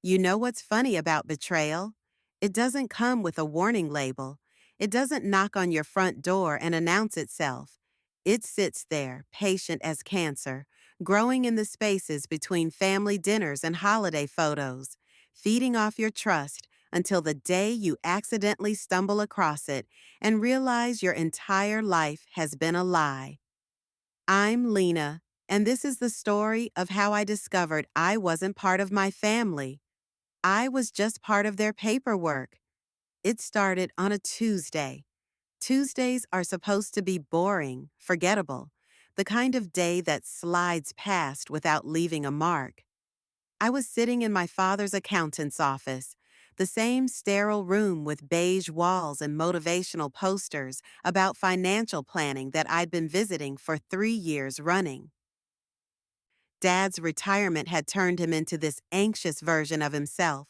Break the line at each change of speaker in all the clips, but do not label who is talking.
You know what's funny about betrayal? It doesn't come with a warning label. It doesn't knock on your front door and announce itself. It sits there, patient as cancer, growing in the spaces between family dinners and holiday photos, feeding off your trust until the day you accidentally stumble across it and realize your entire life has been a lie. I'm Lena, and this is the story of how I discovered I wasn't part of my family. I was just part of their paperwork. It started on a Tuesday. Tuesdays are supposed to be boring, forgettable, the kind of day that slides past without leaving a mark. I was sitting in my father's accountant's office, the same sterile room with beige walls and motivational posters about financial planning that I'd been visiting for 3 years running. Dad's retirement had turned him into this anxious version of himself,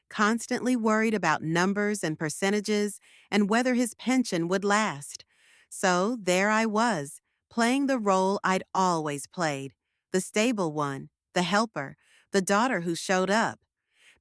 constantly worried about numbers and percentages and whether his pension would last. So there I was, playing the role I'd always played, the stable one, the helper, the daughter who showed up.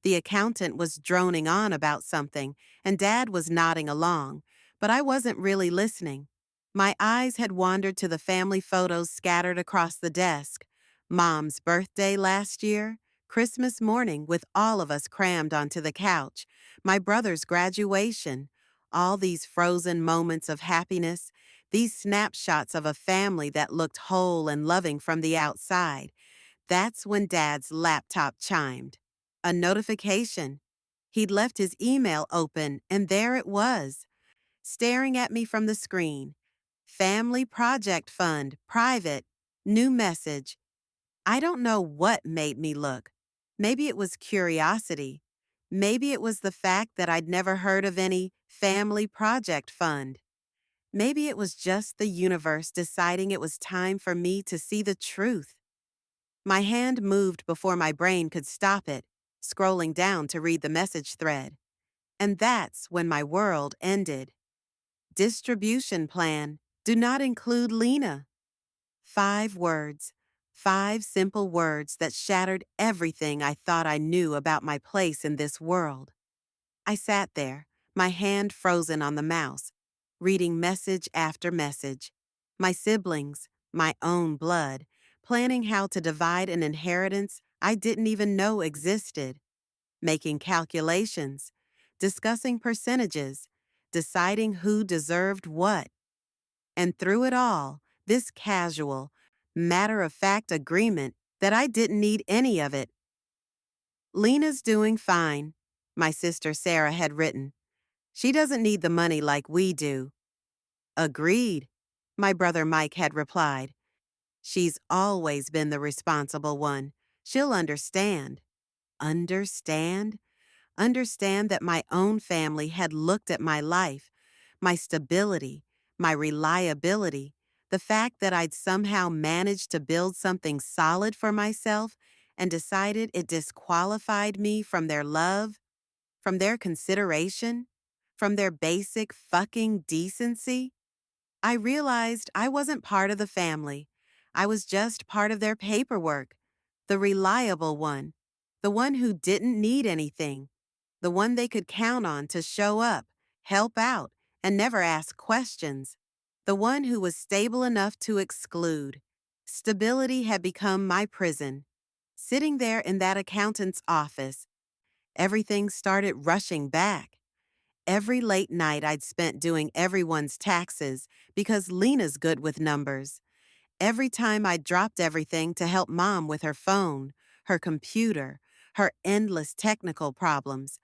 The accountant was droning on about something, and Dad was nodding along, but I wasn't really listening. My eyes had wandered to the family photos scattered across the desk. Mom's birthday last year, Christmas morning with all of us crammed onto the couch, my brother's graduation, all these frozen moments of happiness, these snapshots of a family that looked whole and loving from the outside. That's when Dad's laptop chimed. A notification. He'd left his email open, and there it was, staring at me from the screen. Family Project Fund, private, new message. I don't know what made me look. Maybe it was curiosity. Maybe it was the fact that I'd never heard of any Family Project Fund. Maybe it was just the universe deciding it was time for me to see the truth. My hand moved before my brain could stop it, scrolling down to read the message thread. And that's when my world ended. Distribution plan. Do not include Lena. 5 words. 5 simple words that shattered everything I thought I knew about my place in this world. I sat there, my hand frozen on the mouse, reading message after message. My siblings, my own blood, planning how to divide an inheritance I didn't even know existed, making calculations, discussing percentages, deciding who deserved what. And through it all, this casual, matter-of-fact agreement that I didn't need any of it. Lena's doing fine, my sister Sarah had written. She doesn't need the money like we do. Agreed, my brother Mike had replied. She's always been the responsible one. She'll understand. Understand? Understand that my own family had looked at my life, my stability, my reliability, the fact that I'd somehow managed to build something solid for myself and decided it disqualified me from their love, from their consideration, from their basic fucking decency. I realized I wasn't part of the family. I was just part of their paperwork, the reliable one, the one who didn't need anything, the one they could count on to show up, help out, and never ask questions, the one who was stable enough to exclude. Stability had become my prison. Sitting there in that accountant's office, everything started rushing back. Every late night I'd spent doing everyone's taxes because Lena's good with numbers. Every time I dropped everything to help Mom with her phone, her computer, her endless technical problems.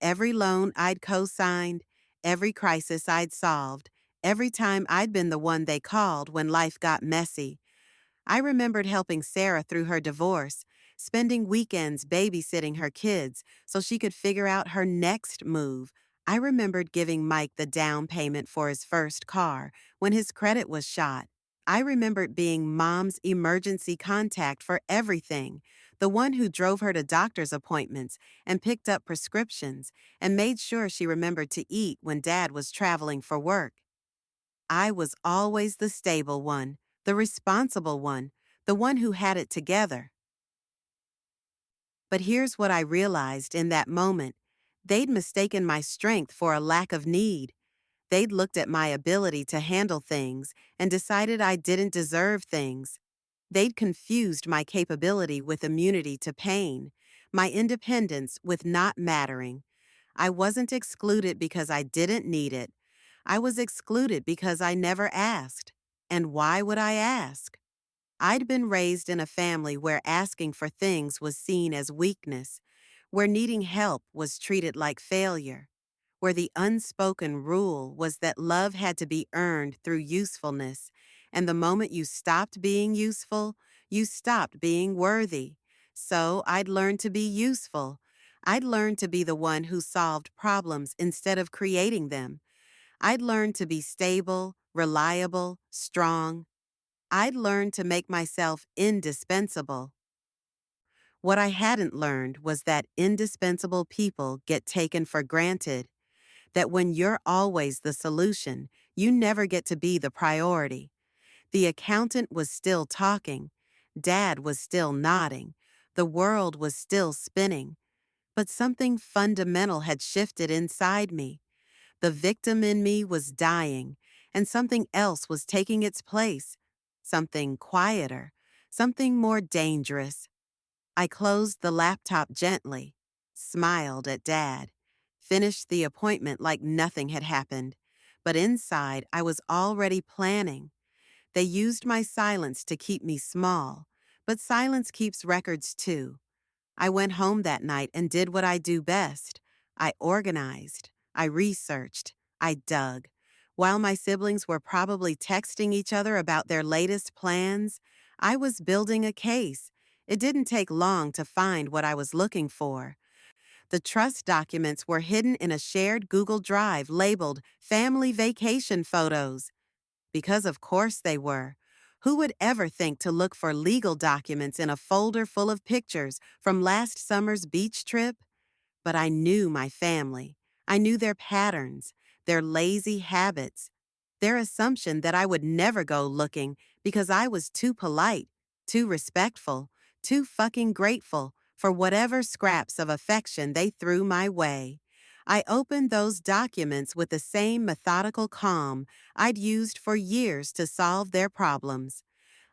Every loan I'd co-signed, every crisis I'd solved, every time I'd been the one they called when life got messy. I remembered helping Sarah through her divorce, spending weekends babysitting her kids so she could figure out her next move. I remembered giving Mike the down payment for his first car when his credit was shot. I remembered being Mom's emergency contact for everything, the one who drove her to doctor's appointments and picked up prescriptions and made sure she remembered to eat when Dad was traveling for work. I was always the stable one, the responsible one, the one who had it together. But here's what I realized in that moment. They'd mistaken my strength for a lack of need. They'd looked at my ability to handle things and decided I didn't deserve things. They'd confused my capability with immunity to pain, my independence with not mattering. I wasn't excluded because I didn't need it. I was excluded because I never asked. And why would I ask? I'd been raised in a family where asking for things was seen as weakness, where needing help was treated like failure, where the unspoken rule was that love had to be earned through usefulness, and the moment you stopped being useful, you stopped being worthy. So I'd learned to be useful. I'd learned to be the one who solved problems instead of creating them. I'd learned to be stable, reliable, strong. I'd learned to make myself indispensable. What I hadn't learned was that indispensable people get taken for granted, that when you're always the solution, you never get to be the priority. The accountant was still talking. Dad was still nodding. The world was still spinning. But something fundamental had shifted inside me. The victim in me was dying, and something else was taking its place. Something quieter, something more dangerous. I closed the laptop gently, smiled at Dad, finished the appointment like nothing had happened. But inside, I was already planning. They used my silence to keep me small, but silence keeps records too. I went home that night and did what I do best. I organized, I researched, I dug. While my siblings were probably texting each other about their latest plans, I was building a case. It didn't take long to find what I was looking for. The trust documents were hidden in a shared Google Drive labeled Family Vacation Photos. Because of course they were. Who would ever think to look for legal documents in a folder full of pictures from last summer's beach trip? But I knew my family. I knew their patterns, their lazy habits, their assumption that I would never go looking because I was too polite, too respectful, too fucking grateful for whatever scraps of affection they threw my way. I opened those documents with the same methodical calm I'd used for years to solve their problems.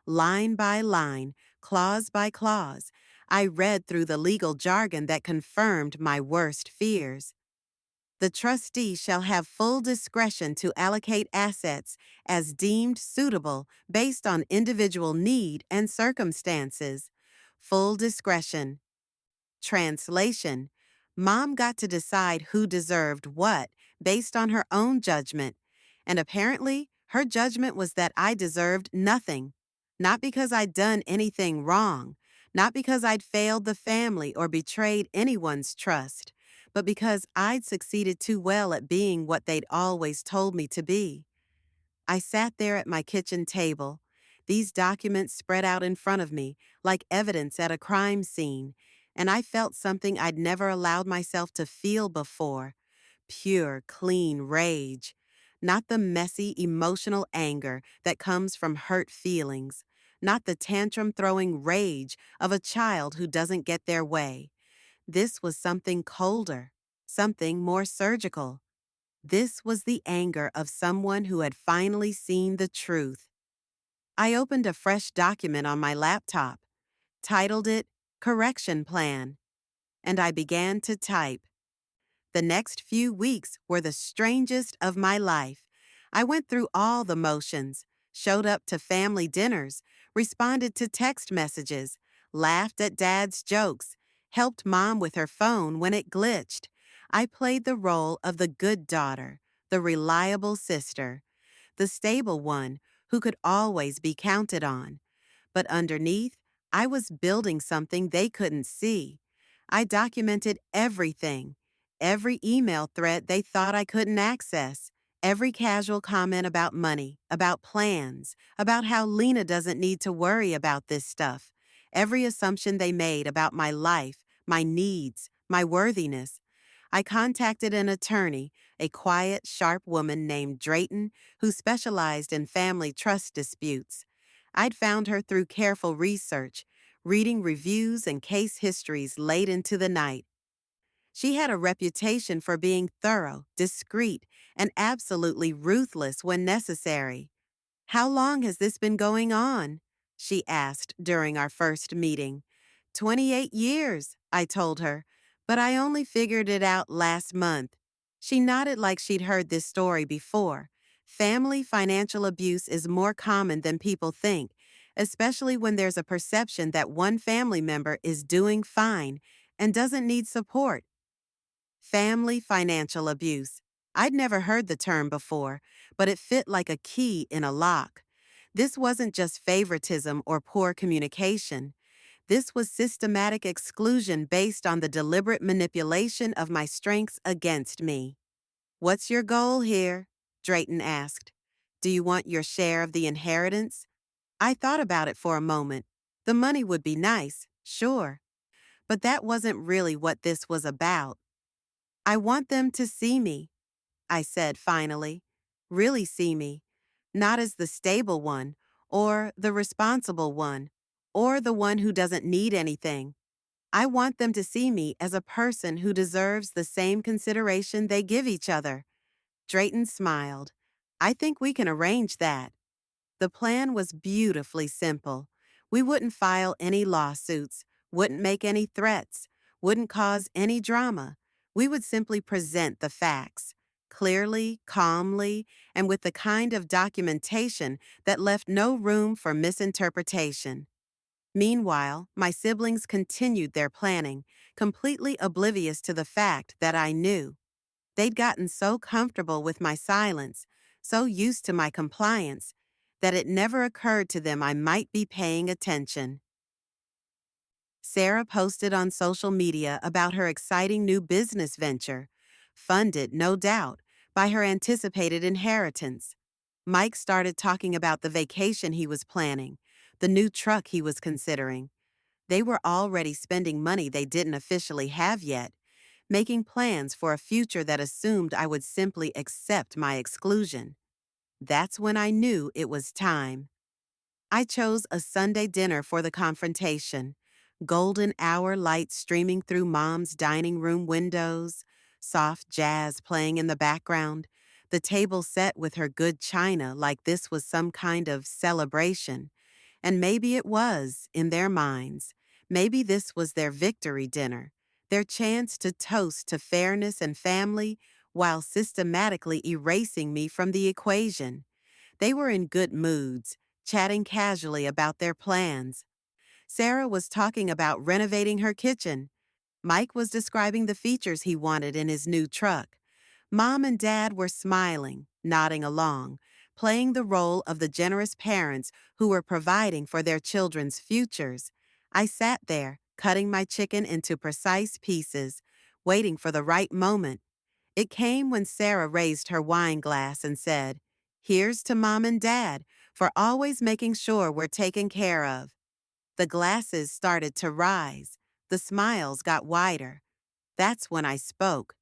Line by line, clause by clause, I read through the legal jargon that confirmed my worst fears. The trustee shall have full discretion to allocate assets as deemed suitable based on individual need and circumstances. Full discretion. Translation: Mom got to decide who deserved what based on her own judgment, and apparently her judgment was that I deserved nothing. Not because I'd done anything wrong, not because I'd failed the family or betrayed anyone's trust, but because I'd succeeded too well at being what they'd always told me to be. I sat there at my kitchen table, these documents spread out in front of me like evidence at a crime scene, and I felt something I'd never allowed myself to feel before: pure, clean rage. Not the messy, emotional anger that comes from hurt feelings, not the tantrum-throwing rage of a child who doesn't get their way. This was something colder, something more surgical. This was the anger of someone who had finally seen the truth. I opened a fresh document on my laptop, titled it Correction Plan, and I began to type. The next few weeks were the strangest of my life. I went through all the motions, showed up to family dinners, responded to text messages, laughed at Dad's jokes, helped Mom with her phone when it glitched. I played the role of the good daughter, the reliable sister, the stable one who could always be counted on. But underneath, I was building something they couldn't see. I documented everything, every email thread they thought I couldn't access, every casual comment about money, about plans, about how Lena doesn't need to worry about this stuff, every assumption they made about my life, my needs, my worthiness. I contacted an attorney, a quiet, sharp woman named Drayton, who specialized in family trust disputes. I'd found her through careful research, reading reviews and case histories late into the night. She had a reputation for being thorough, discreet, and absolutely ruthless when necessary. "How long has this been going on?" she asked during our first meeting. 28 years, I told her, but I only figured it out last month. She nodded like she'd heard this story before. Family financial abuse is more common than people think, especially when there's a perception that one family member is doing fine and doesn't need support. Family financial abuse. I'd never heard the term before, but it fit like a key in a lock. This wasn't just favoritism or poor communication. This was systematic exclusion based on the deliberate manipulation of my strengths against me. "What's your goal here?" Drayton asked. "Do you want your share of the inheritance?" I thought about it for a moment. The money would be nice, sure, but that wasn't really what this was about. "I want them to see me," I said finally. "Really see me. Not as the stable one, or the responsible one, or the one who doesn't need anything. I want them to see me as a person who deserves the same consideration they give each other." Drayton smiled. "I think we can arrange that." The plan was beautifully simple. We wouldn't file any lawsuits, wouldn't make any threats, wouldn't cause any drama. We would simply present the facts, clearly, calmly, and with the kind of documentation that left no room for misinterpretation. Meanwhile, my siblings continued their planning, completely oblivious to the fact that I knew. They'd gotten so comfortable with my silence, so used to my compliance, that it never occurred to them I might be paying attention. Sarah posted on social media about her exciting new business venture, funded, no doubt, by her anticipated inheritance. Mike started talking about the vacation he was planning, the new truck he was considering. They were already spending money they didn't officially have yet, making plans for a future that assumed I would simply accept my exclusion. That's when I knew it was time. I chose a Sunday dinner for the confrontation. Golden hour light streaming through Mom's dining room windows, soft jazz playing in the background, the table set with her good china like this was some kind of celebration. And maybe it was, in their minds. Maybe this was their victory dinner, their chance to toast to fairness and family while systematically erasing me from the equation. They were in good moods, chatting casually about their plans. Sarah was talking about renovating her kitchen. Mike was describing the features he wanted in his new truck. Mom and Dad were smiling, nodding along, playing the role of the generous parents who were providing for their children's futures. I sat there, cutting my chicken into precise pieces, waiting for the right moment. It came when Sarah raised her wine glass and said, "Here's to Mom and Dad for always making sure we're taken care of." The glasses started to rise. The smiles got wider. That's when I spoke.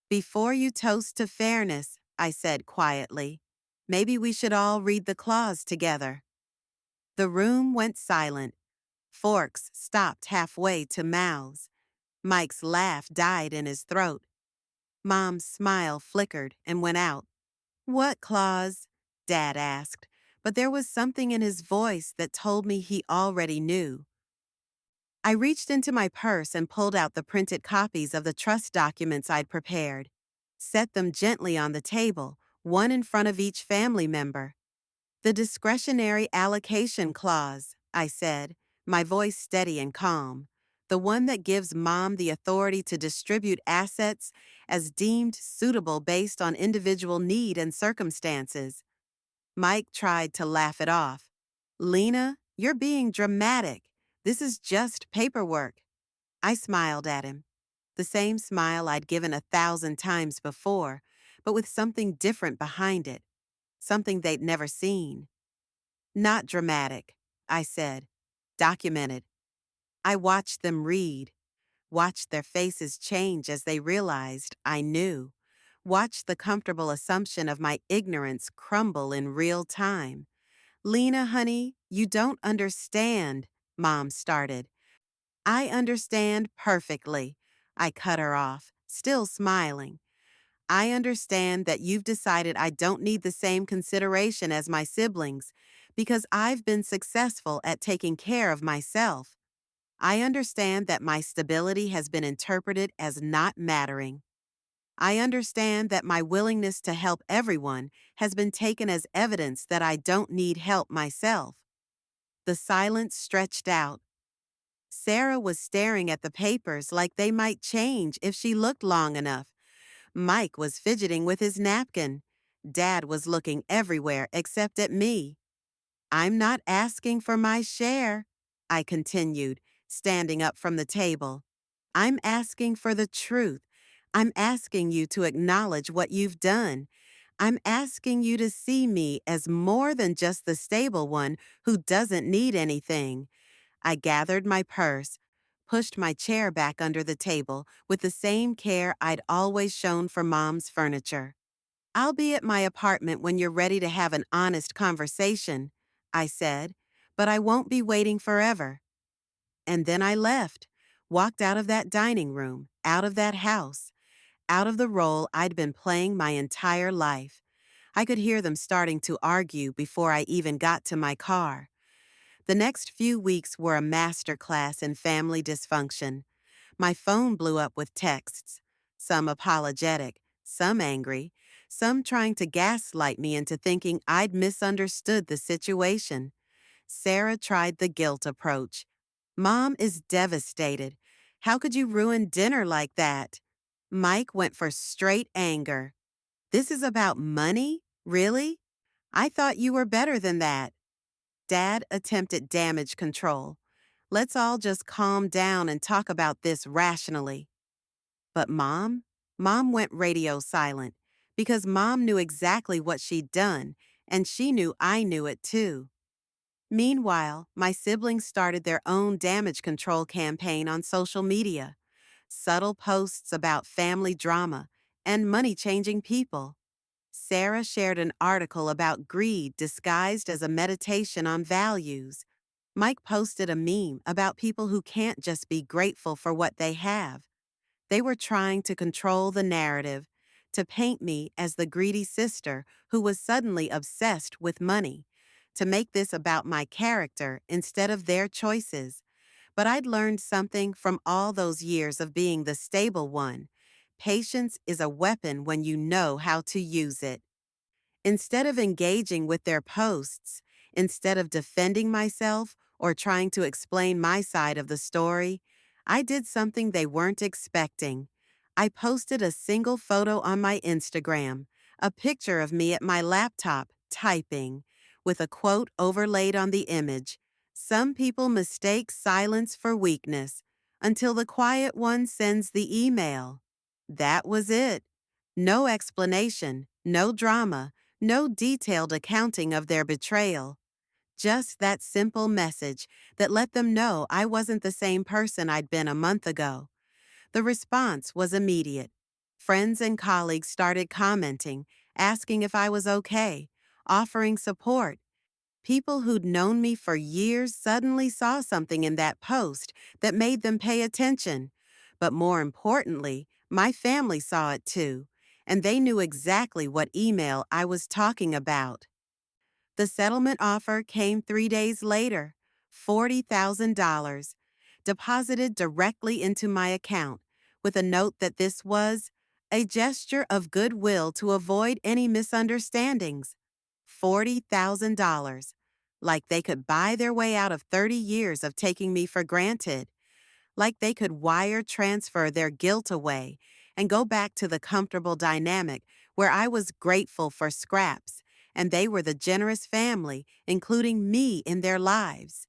"Before you toast to fairness," I said quietly, "maybe we should all read the clause together." The room went silent. Forks stopped halfway to mouths. Mike's laugh died in his throat. Mom's smile flickered and went out. "What clause?" Dad asked, but there was something in his voice that told me he already knew. I reached into my purse and pulled out the printed copies of the trust documents I'd prepared, set them gently on the table, one in front of each family member. "The discretionary allocation clause," I said, my voice steady and calm. "The one that gives Mom the authority to distribute assets as deemed suitable based on individual need and circumstances." Mike tried to laugh it off. "Lena, you're being dramatic. This is just paperwork." I smiled at him. The same smile I'd given 1,000 times before, but with something different behind it. Something they'd never seen. "Not dramatic," I said. "Documented." I watched them read, watched their faces change as they realized I knew, watched the comfortable assumption of my ignorance crumble in real time. "Lena, honey, you don't understand," Mom started. I understand perfectly. I cut her off, still smiling. I understand that you've decided I don't need the same consideration as my siblings because I've been successful at taking care of myself. I understand that my stability has been interpreted as not mattering. I understand that my willingness to help everyone has been taken as evidence that I don't need help myself. The silence stretched out. Sarah was staring at the papers like they might change if she looked long enough. Mike was fidgeting with his napkin. Dad was looking everywhere except at me. I'm not asking for my share, I continued, standing up from the table. I'm asking for the truth. I'm asking you to acknowledge what you've done. I'm asking you to see me as more than just the stable one who doesn't need anything. I gathered my purse, pushed my chair back under the table with the same care I'd always shown for Mom's furniture. I'll be at my apartment when you're ready to have an honest conversation, I said, but I won't be waiting forever. And then I left, walked out of that dining room, out of that house, out of the role I'd been playing my entire life. I could hear them starting to argue before I even got to my car. The next few weeks were a master class in family dysfunction. My phone blew up with texts, some apologetic, some angry, some trying to gaslight me into thinking I'd misunderstood the situation. Sarah tried the guilt approach. Mom is devastated. How could you ruin dinner like that? Mike went for straight anger. This is about money? Really? I thought you were better than that. Dad attempted damage control. Let's all just calm down and talk about this rationally. But Mom went radio silent because Mom knew exactly what she'd done, and she knew I knew it too. Meanwhile, my siblings started their own damage control campaign on social media. Subtle posts about family drama and money-changing people. Sarah shared an article about greed disguised as a meditation on values. Mike posted a meme about people who can't just be grateful for what they have. They were trying to control the narrative, to paint me as the greedy sister who was suddenly obsessed with money, to make this about my character instead of their choices. But I'd learned something from all those years of being the stable one. Patience is a weapon when you know how to use it. Instead of engaging with their posts, instead of defending myself or trying to explain my side of the story, I did something they weren't expecting. I posted a single photo on my Instagram, a picture of me at my laptop, typing, with a quote overlaid on the image. Some people mistake silence for weakness until the quiet one sends the email. That was it. No explanation, no drama, no detailed accounting of their betrayal. Just that simple message that let them know I wasn't the same person I'd been a month ago. The response was immediate. Friends and colleagues started commenting, asking if I was okay, offering support. People who'd known me for years suddenly saw something in that post that made them pay attention. But more importantly, my family saw it too, and they knew exactly what email I was talking about. The settlement offer came 3 days later, $40,000, deposited directly into my account, with a note that this was a gesture of goodwill to avoid any misunderstandings. $40,000. Like they could buy their way out of 30 years of taking me for granted. Like they could wire transfer their guilt away and go back to the comfortable dynamic where I was grateful for scraps and they were the generous family, including me in their lives.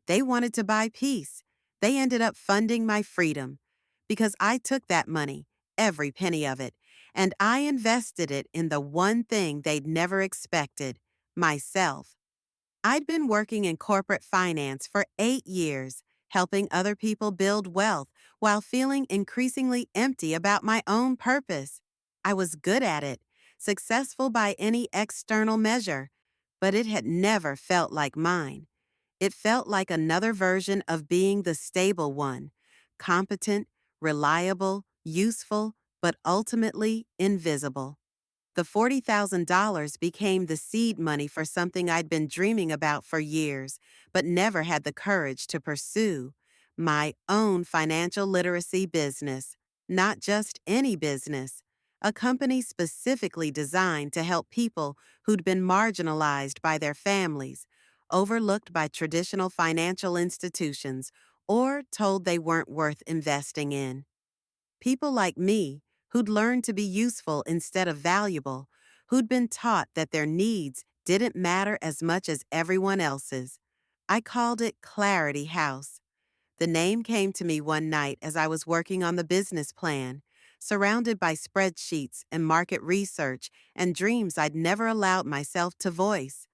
They wanted to buy peace. They ended up funding my freedom because I took that money, every penny of it, and I invested it in the one thing they'd never expected, myself. I'd been working in corporate finance for 8 years, helping other people build wealth while feeling increasingly empty about my own purpose. I was good at it, successful by any external measure, but it had never felt like mine. It felt like another version of being the stable one, competent, reliable, useful, but ultimately invisible. The $40,000 became the seed money for something I'd been dreaming about for years, but never had the courage to pursue: my own financial literacy business. Not just any business, a company specifically designed to help people who'd been marginalized by their families, overlooked by traditional financial institutions, or told they weren't worth investing in. People like me, who'd learned to be useful instead of valuable, who'd been taught that their needs didn't matter as much as everyone else's. I called it Clarity House. The name came to me one night as I was working on the business plan, surrounded by spreadsheets and market research and dreams I'd never allowed myself to voice.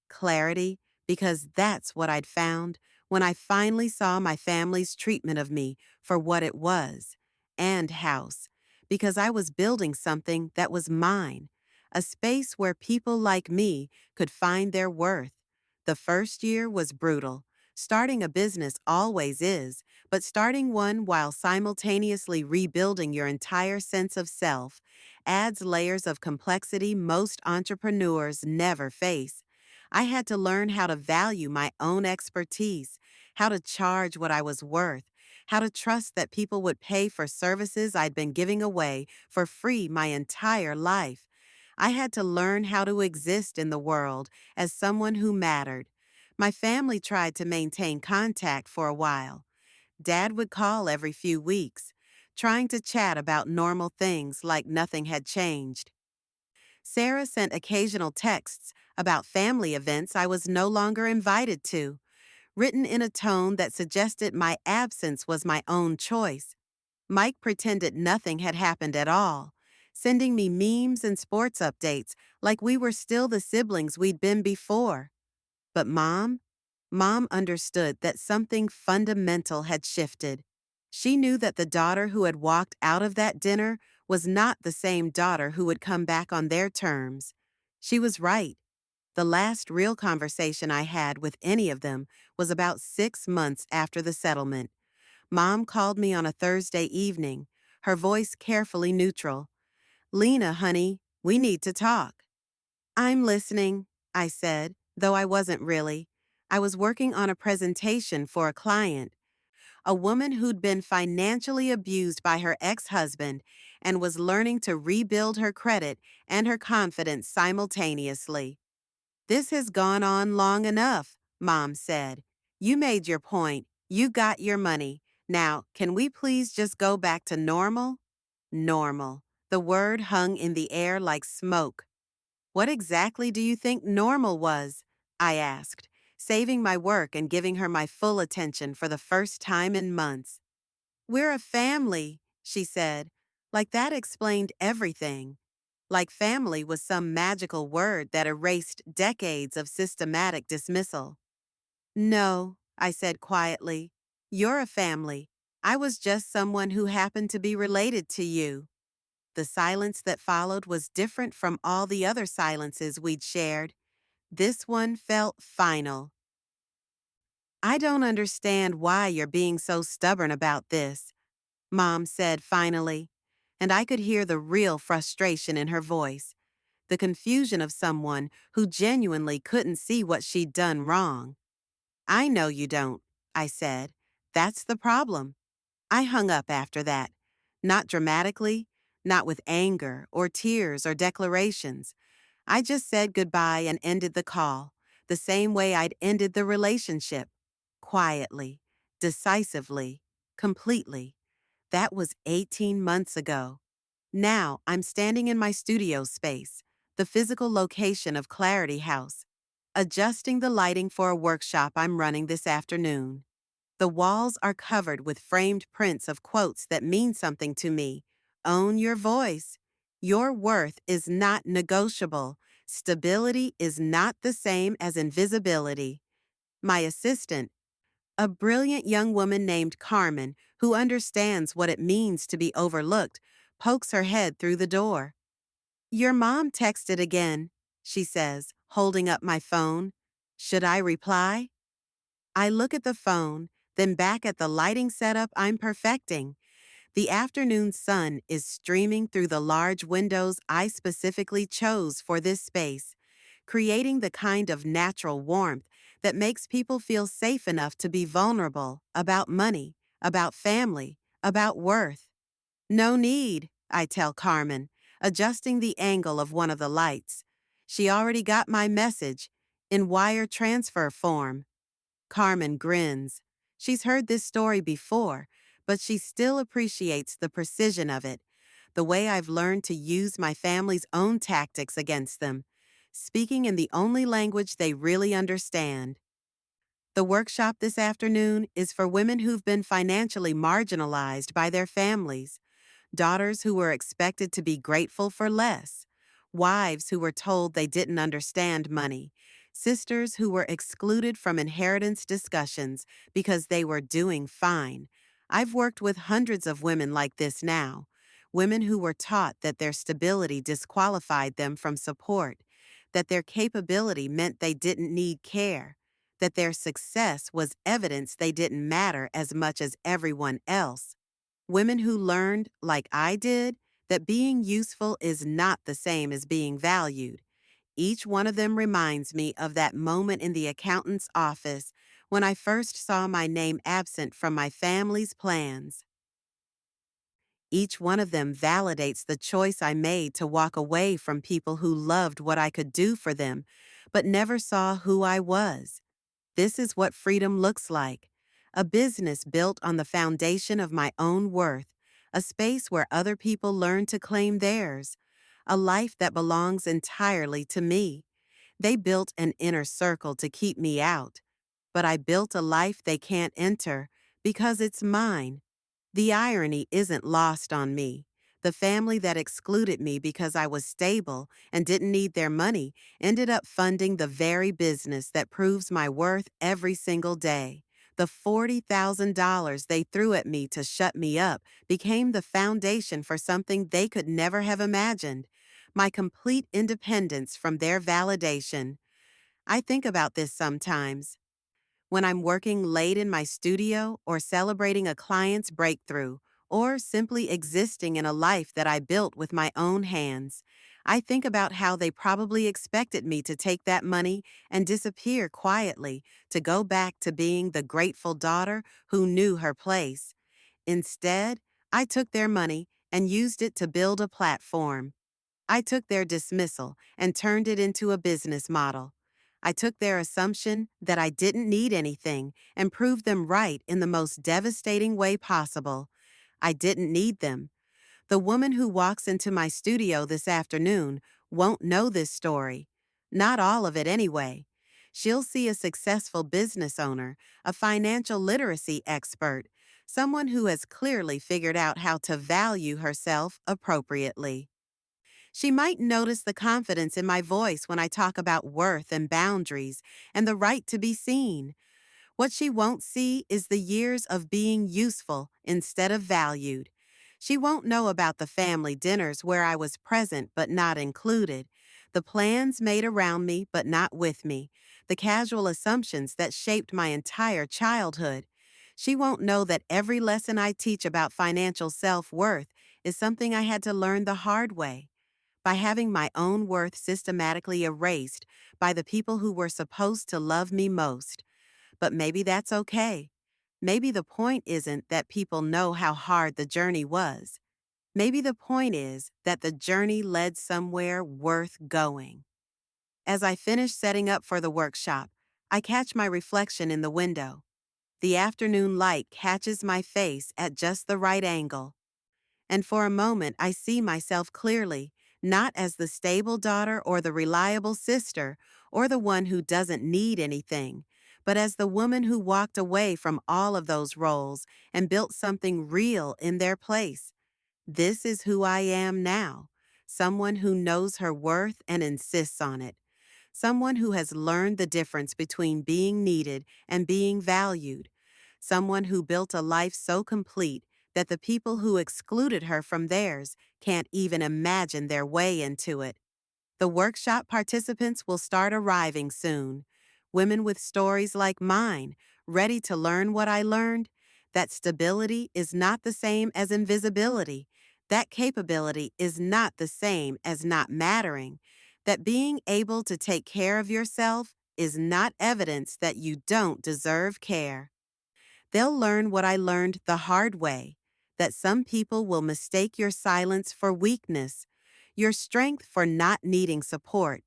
Clarity, because that's what I'd found when I finally saw my family's treatment of me for what it was. And house, because I was building something that was mine, a space where people like me could find their worth. The first year was brutal. Starting a business always is, but starting one while simultaneously rebuilding your entire sense of self adds layers of complexity most entrepreneurs never face. I had to learn how to value my own expertise, how to charge what I was worth, how to trust that people would pay for services I'd been giving away for free my entire life. I had to learn how to exist in the world as someone who mattered. My family tried to maintain contact for a while. Dad would call every few weeks, trying to chat about normal things like nothing had changed. Sarah sent occasional texts about family events I was no longer invited to, written in a tone that suggested my absence was my own choice. Mike pretended nothing had happened at all, sending me memes and sports updates like we were still the siblings we'd been before. But Mom understood that something fundamental had shifted. She knew that the daughter who had walked out of that dinner was not the same daughter who would come back on their terms. She was right. The last real conversation I had with any of them was about 6 months after the settlement. Mom called me on a Thursday evening, her voice carefully neutral. "Lena, honey, we need to talk." "I'm listening," I said, though I wasn't really. I was working on a presentation for a client, a woman who'd been financially abused by her ex-husband and was learning to rebuild her credit and her confidence simultaneously. "This has gone on long enough," Mom said. "You made your point. You got your money. Now, can we please just go back to normal?" Normal. The word hung in the air like smoke. "What exactly do you think normal was?" I asked, saving my work and giving her my full attention for the first time in months. "We're a family," she said, like that explained everything. Like family was some magical word that erased decades of systematic dismissal. "No," I said quietly. "You're a family. I was just someone who happened to be related to you." The silence that followed was different from all the other silences we'd shared. This one felt final. "I don't understand why you're being so stubborn about this," Mom said finally, and I could hear the real frustration in her voice, the confusion of someone who genuinely couldn't see what she'd done wrong. "I know you don't," I said. "That's the problem." I hung up after that. Not dramatically, not with anger or tears or declarations. I just said goodbye and ended the call, the same way I'd ended the relationship. Quietly, decisively, completely. That was 18 months ago. Now I'm standing in my studio space, the physical location of Clarity House, adjusting the lighting for a workshop I'm running this afternoon. The walls are covered with framed prints of quotes that mean something to me. Own your voice. Your worth is not negotiable. Stability is not the same as invisibility. My assistant, a brilliant young woman named Carmen who understands what it means to be overlooked, pokes her head through the door. "Your mom texted again," she says, holding up my phone. "Should I reply?" I look at the phone, then back at the lighting setup I'm perfecting. The afternoon sun is streaming through the large windows I specifically chose for this space, creating the kind of natural warmth that makes people feel safe enough to be vulnerable about money, about family, about worth. No need, I tell Carmen, adjusting the angle of one of the lights. She already got my message in wire transfer form. Carmen grins. She's heard this story before, but she still appreciates the precision of it, the way I've learned to use my family's own tactics against them, speaking in the only language they really understand. The workshop this afternoon is for women who've been financially marginalized by their families, daughters who were expected to be grateful for less, wives who were told they didn't understand money, sisters who were excluded from inheritance discussions because they were doing fine. I've worked with hundreds of women like this now, women who were taught that their stability disqualified them from support, that their capability meant they didn't need care, that their success was evidence they didn't matter as much as everyone else. Women who learned, like I did, that being useful is not the same as being valued. Each one of them reminds me of that moment in the accountant's office when I first saw my name absent from my family's plans. Each one of them validates the choice I made to walk away from people who loved what I could do for them, but never saw who I was. This is what freedom looks like. A business built on the foundation of my own worth, a space where other people learn to claim theirs, a life that belongs entirely to me. They built an inner circle to keep me out, but I built a life they can't enter because it's mine. The irony isn't lost on me. The family that excluded me because I was stable and didn't need their money ended up funding the very business that proves my worth every single day. The $40,000 they threw at me to shut me up became the foundation for something they could never have imagined, my complete independence from their validation. I think about this sometimes when I'm working late in my studio or celebrating a client's breakthrough, or simply existing in a life that I built with my own hands. I think about how they probably expected me to take that money and disappear quietly to go back to being the grateful daughter who knew her place. Instead, I took their money and used it to build a platform. I took their dismissal and turned it into a business model. I took their assumption that I didn't need anything and proved them right in the most devastating way possible. I didn't need them. The woman who walks into my studio this afternoon won't know this story. Not all of it anyway. She'll see a successful business owner, a financial literacy expert, someone who has clearly figured out how to value herself appropriately. She might notice the confidence in my voice when I talk about worth and boundaries and the right to be seen. What she won't see is the years of being useful instead of valued. She won't know about the family dinners where I was present but not included, the plans made around me but not with me, the casual assumptions that shaped my entire childhood. She won't know that every lesson I teach about financial self-worth is something I had to learn the hard way by having my own worth systematically erased by the people who were supposed to love me most. But maybe that's okay. Maybe the point isn't that people know how hard the journey was. Maybe the point is that the journey led somewhere worth going. As I finish setting up for the workshop, I catch my reflection in the window. The afternoon light catches my face at just the right angle. And for a moment I see myself clearly, not as the stable daughter or the reliable sister or the one who doesn't need anything, but as the woman who walked away from all of those roles and built something real in their place. This is who I am now, someone who knows her worth and insists on it. Someone who has learned the difference between being needed and being valued. Someone who built a life so complete that the people who excluded her from theirs can't even imagine their way into it. The workshop participants will start arriving soon. Women with stories like mine, ready to learn what I learned, that stability is not the same as invisibility, that capability is not the same as not mattering, that being able to take care of yourself is not evidence that you don't deserve care. They'll learn what I learned the hard way, that some people will mistake your silence for weakness, your strength for not needing support,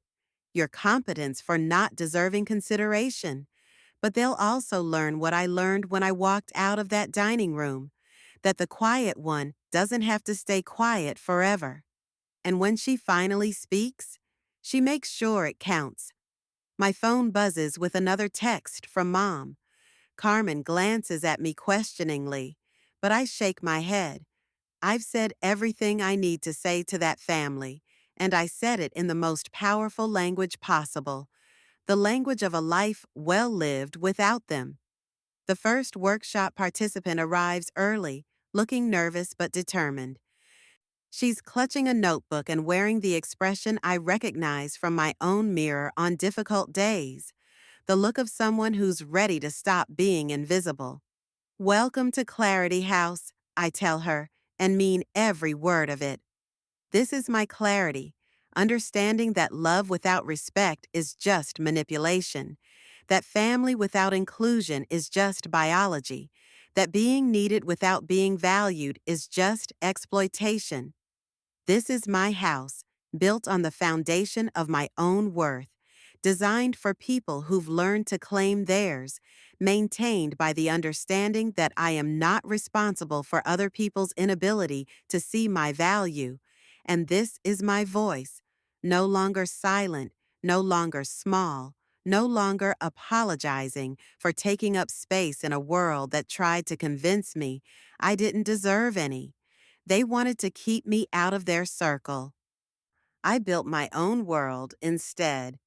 your competence for not deserving consideration. But they'll also learn what I learned when I walked out of that dining room, that the quiet one doesn't have to stay quiet forever. And when she finally speaks, she makes sure it counts. My phone buzzes with another text from Mom. Carmen glances at me questioningly, but I shake my head. I've said everything I need to say to that family, and I said it in the most powerful language possible, the language of a life well lived without them. The first workshop participant arrives early, looking nervous but determined. She's clutching a notebook and wearing the expression I recognize from my own mirror on difficult days, the look of someone who's ready to stop being invisible. Welcome to Clarity House, I tell her, and mean every word of it. This is my clarity, understanding that love without respect is just manipulation, that family without inclusion is just biology, that being needed without being valued is just exploitation. This is my house, built on the foundation of my own worth, designed for people who've learned to claim theirs, maintained by the understanding that I am not responsible for other people's inability to see my value. And this is my voice, no longer silent, no longer small, no longer apologizing for taking up space in a world that tried to convince me I didn't deserve any. They wanted to keep me out of their circle. I built my own world instead.